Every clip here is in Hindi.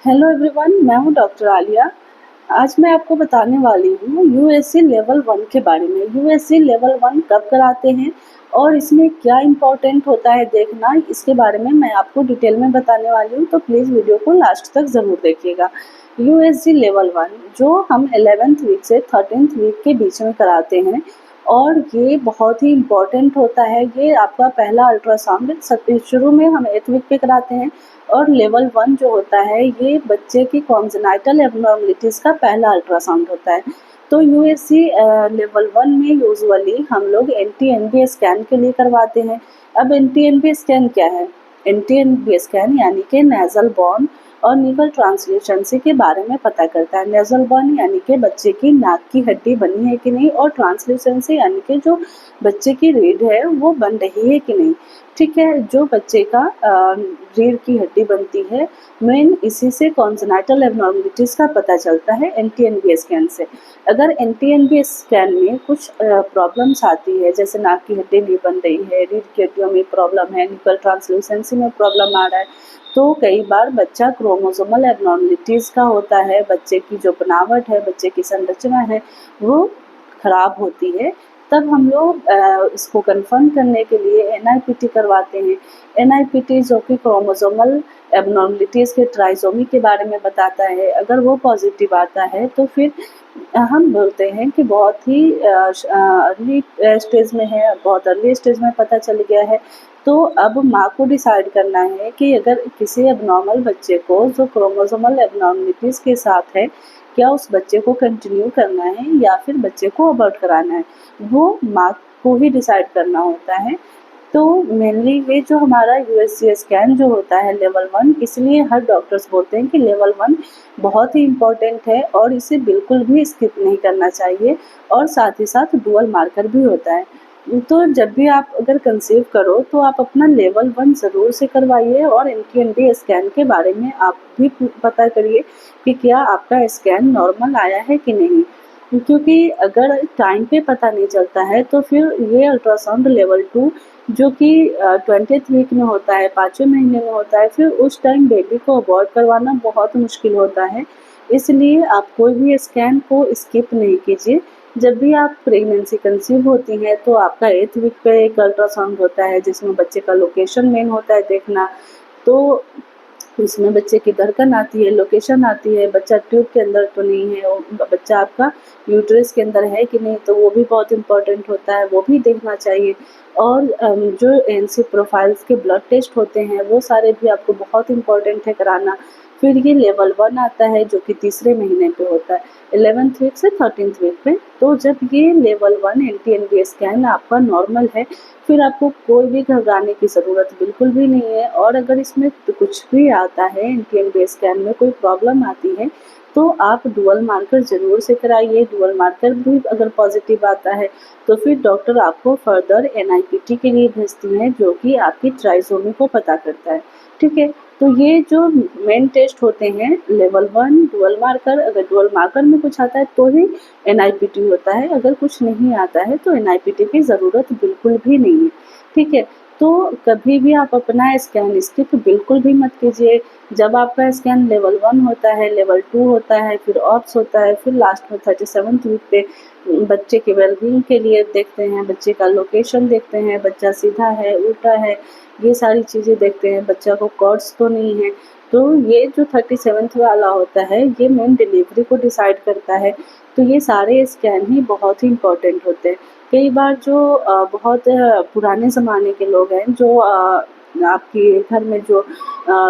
हेलो एवरीवन, मैं हूँ डॉक्टर आलिया। आज मैं आपको बताने वाली हूँ यूएससी लेवल 1 के बारे में। यूएससी लेवल 1 कब कराते हैं और इसमें क्या इम्पोर्टेंट होता है देखना, इसके बारे में मैं आपको डिटेल में बताने वाली हूँ, तो प्लीज़ वीडियो को लास्ट तक ज़रूर देखिएगा। यूएससी लेवल 1 जो हम 11th वीक से 13th वीक के बीच में कराते हैं और ये बहुत ही इम्पोर्टेंट होता है। ये आपका पहला अल्ट्रासाउंड शुरू में हम 8th वीक पे कराते हैं और लेवल 1 जो होता है ये बच्चे की कॉन्जेनाइटल एबनॉर्मलिटीज़ का पहला अल्ट्रासाउंड होता है। तो यूएससी लेवल 1 में यूजुअली हम लोग एनटी-एनबी स्कैन के लिए करवाते हैं। अब एनटी-एनबी स्कैन क्या है? एनटी-एनबी स्कैन यानी कि नेज़ल बॉर्न और नीवल ट्रांसल्यूसेंसी के बारे में पता करता है। नेज़ल बॉर्न यानी कि बच्चे की नाक की हड्डी बनी है कि नहीं, और ट्रांसल्यूसेंसी यानी कि जो बच्चे की रीढ़ है वो बन रही है कि नहीं। ठीक है, जो बच्चे का रीढ़ की हड्डी बनती है, मेन इसी से कॉन्जेनाइटल एबनॉर्मलिटीज़ का पता चलता है एनटी-एनबी स्कैन से। अगर एनटी-एनबी स्कैन में कुछ प्रॉब्लम्स आती है, जैसे नाक की हड्डी नहीं बन रही है, रीढ़ की हड्डियों में प्रॉब्लम है, निपल ट्रांसल्यूसेंसी में प्रॉब्लम आ रहा है, तो कई बार बच्चा क्रोमोसोमल एबनॉर्मलिटीज़ का होता है, बच्चे की जो बनावट है, बच्चे की संरचना है, वो खराब होती है। तब हम लोग इसको कन्फर्म करने के लिए एनआईपीटी करवाते हैं। एनआईपीटी जो कि क्रोमोसोमल एबनॉर्मलिटीज़ के ट्राइसोमी के बारे में बताता है। अगर वो पॉजिटिव आता है तो फिर हम बोलते हैं कि बहुत ही अर्ली स्टेज में है, बहुत अर्ली स्टेज में पता चल गया है। तो अब माँ को डिसाइड करना है कि अगर किसी एबनॉर्मल बच्चे को जो क्रोमोसोमल एबनॉर्मलिटीज़ के साथ है, क्या उस बच्चे को कंटिन्यू करना है या फिर बच्चे को अबॉर्ट कराना है, वो माँ को ही डिसाइड करना होता है। तो मेनली ये जो हमारा यूएसजी स्कैन जो होता है लेवल 1, इसलिए हर डॉक्टर्स बोलते हैं कि लेवल 1 बहुत ही इम्पोर्टेंट है और इसे बिल्कुल भी स्किप नहीं करना चाहिए, और साथ ही साथ डुअल मार्कर भी होता है। तो जब भी आप अगर कंसीव करो तो आप अपना लेवल 1 ज़रूर से करवाइए और एनटी-एनबी स्कैन के बारे में आप भी पता करिए कि क्या आपका स्कैन नॉर्मल आया है कि नहीं। क्योंकि अगर टाइम पे पता नहीं चलता है तो फिर ये अल्ट्रासाउंड लेवल 2 जो कि 20th वीक में होता है, 5वें महीने में होता है, फिर उस टाइम बेबी को अबॉर्ट करवाना बहुत मुश्किल होता है। इसलिए आप कोई भी स्कैन को स्किप नहीं कीजिए। जब भी आप प्रेगनेंसी कंसीव होती हैं तो आपका 8th वीक पे एक अल्ट्रासाउंड होता है जिसमें बच्चे का लोकेशन मेन होता है देखना। तो उसमें बच्चे की धड़कन आती है, लोकेशन आती है, बच्चा ट्यूब के अंदर तो नहीं है, बच्चा आपका यूट्रस के अंदर है कि नहीं, तो वो भी बहुत इम्पोर्टेंट होता है, वो भी देखना चाहिए। और जो एनसी प्रोफाइल्स के ब्लड टेस्ट होते हैं वो सारे भी आपको बहुत इम्पोर्टेंट है कराना। फिर ये लेवल 1 आता है जो कि तीसरे महीने पे होता है, 11th वीक से 13th वीक में। तो जब ये लेवल 1 एनटी-एनबी स्कैन आपका नॉर्मल है, फिर आपको कोई भी घबराने की ज़रूरत बिल्कुल भी नहीं है। और अगर इसमें कुछ भी आता है, एनटी-एनबी स्कैन में कोई प्रॉब्लम आती है, तो आप डुअल मार्कर ज़रूर से कराइए। डुअल मार्कर भी अगर पॉजिटिव आता है तो फिर डॉक्टर आपको फर्दर एनआईपीटी के लिए भेजती हैं जो कि आपकी ट्राइसोमी को पता करता है। ठीक है, तो ये जो मेन टेस्ट होते हैं लेवल 1 डुअल मार्कर, अगर डुअल मार्कर में कुछ आता है तो ही एनआईपीटी होता है, अगर कुछ नहीं आता है तो एनआईपीटी की ज़रूरत बिल्कुल भी नहीं है। ठीक है, तो कभी भी आप अपना स्कैन स्किप बिल्कुल भी मत कीजिए। जब आपका स्कैन लेवल 1 होता है, लेवल 2 होता है, फिर ऑप्स होता है, फिर लास्ट में 37th वीक पे बच्चे के वेलबींग के लिए देखते हैं, बच्चे का लोकेशन देखते हैं, बच्चा सीधा है, उल्टा है, ये सारी चीज़ें देखते हैं, बच्चा को कॉर्ड्स तो नहीं है। तो ये जो 37th वाला होता है ये मेन डिलीवरी को डिसाइड करता है। तो ये सारे स्कैन ही बहुत ही इम्पोर्टेंट होते हैं। कई बार जो बहुत पुराने ज़माने के लोग हैं, जो आपके घर में जो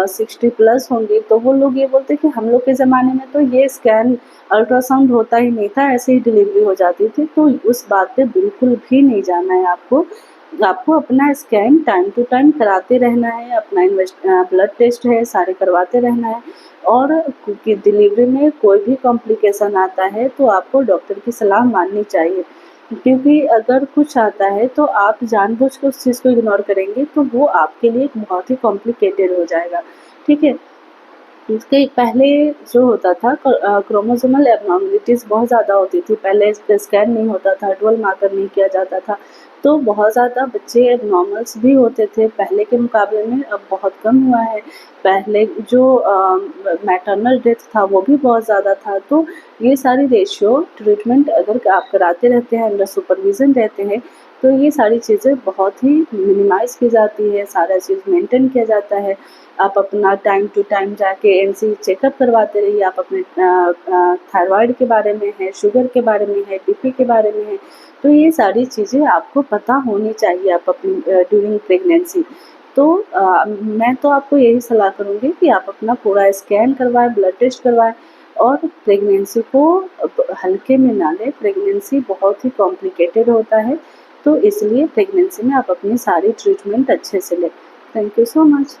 60 प्लस होंगे, तो वो लोग ये बोलते हैं कि हम लोग के ज़माने में तो ये स्कैन अल्ट्रासाउंड होता ही नहीं था, ऐसे ही डिलीवरी हो जाती थी। तो उस बात पे बिल्कुल भी नहीं जाना है आपको। आपको अपना स्कैन टाइम टू टाइम कराते रहना है, अपना ब्लड टेस्ट है सारे करवाते रहना है। और क्योंकि डिलीवरी में कोई भी कॉम्प्लिकेशन आता है तो आपको डॉक्टर की सलाह माननी चाहिए, क्योंकि अगर कुछ आता है तो आप जानबूझ के उस चीज़ को इग्नोर करेंगे तो वो आपके लिए बहुत ही कॉम्प्लिकेटेड हो जाएगा। ठीक है, इसके पहले जो होता था क्रोमोसोमल एबनॉर्मलिटीज़ बहुत ज़्यादा होती थी। पहले इस पे स्कैन नहीं होता था, डुअल मार्कर नहीं किया जाता था, तो बहुत ज़्यादा बच्चे एबनॉर्मल्स भी होते थे। पहले के मुकाबले में अब बहुत कम हुआ है। पहले जो मैटरनल डेथ था वो भी बहुत ज़्यादा था। तो ये सारी रेशियो ट्रीटमेंट अगर आप कराते रहते हैं, अंडर सुपरविज़न रहते हैं, तो ये सारी चीज़ें बहुत ही मिनिमाइज़ की जाती है, सारा चीज़ मेंटेन किया जाता है। आप अपना टाइम टू टाइम जाके एमसी चेकअप करवाते रहिए। आप अपने थायराइड के बारे में है, शुगर के बारे में है, बीपी के बारे में है, तो ये सारी चीज़ें आपको पता होनी चाहिए आप अपनी ड्यूरिंग प्रेगनेंसी। तो मैं तो आपको यही सलाह करूँगी कि आप अपना पूरा स्कैन करवाएँ, ब्लड टेस्ट करवाएँ और प्रेगनेंसी को हल्के में ना लें। प्रेगनेंसी बहुत ही कॉम्प्लिकेटेड होता है, तो इसलिए प्रेगनेंसी में आप अपनी सारी ट्रीटमेंट अच्छे से लें। Thank you so much.